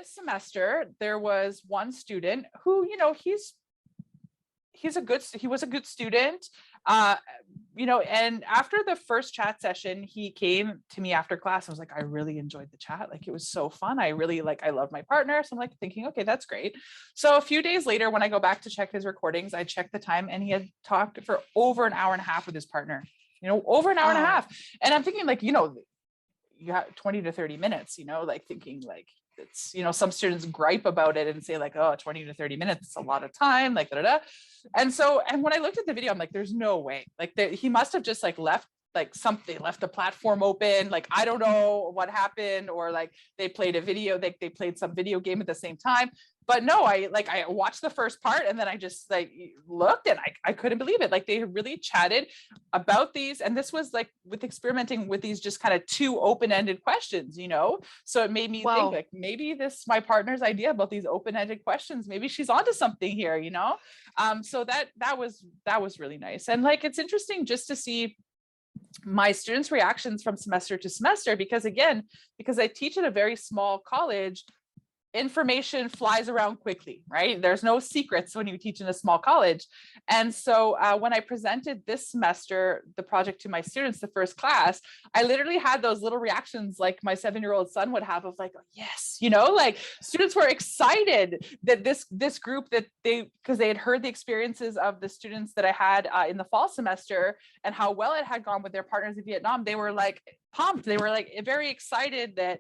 this semester, there was one student who, he was a good student. And after the first chat session, he came to me after class and was like, I really enjoyed the chat. Like, it was so fun. I love my partner. So I'm like thinking, okay, that's great. So a few days later, when I go back to check his recordings, I checked the time and he had talked for over an hour and a half with his partner, over an hour and a half. And I'm thinking like, you have 20 to 30 minutes, like thinking like, it's, some students gripe about it and say like, oh, 20 to 30 minutes, it's a lot of time, like, da, da, da. And when I looked at the video, I'm like, there's no way, like he must have just like left the platform open. Like, I don't know what happened, or like they played a video, they played some video game at the same time. But no, I watched the first part and then I just like looked and I couldn't believe it. Like, they really chatted about these. And this was like with experimenting with these just kind of two open-ended questions, So it made me think like, maybe my partner's idea about these open-ended questions, maybe she's onto something here, So that was really nice. And like, it's interesting just to see my students' reactions from semester to semester, because I teach at a very small college, information flies around quickly, right? There's no secrets when you teach in a small college. And so when I presented this semester, the project to my students, the first class, I literally had those little reactions like my 7-year-old son would have of like, oh, yes, like students were excited that this group, that because they had heard the experiences of the students that I had in the fall semester and how well it had gone with their partners in Vietnam. They were like pumped. They were like very excited that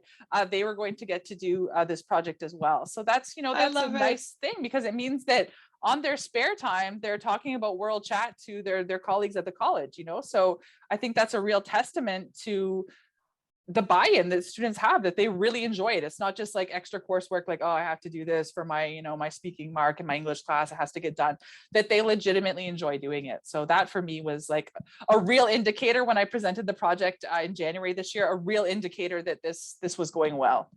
they were going to get to do this project as well. So that's, that's a nice thing, because it means that on their spare time, they're talking about World Chat to their colleagues at the college, So I think that's a real testament to the buy-in that students have, that they really enjoy it. It's not just like extra coursework, like, oh, I have to do this for my, my speaking mark in my English class, it has to get done, that they legitimately enjoy doing it. So that for me was like a real indicator when I presented the project in January this year, a real indicator that this was going well.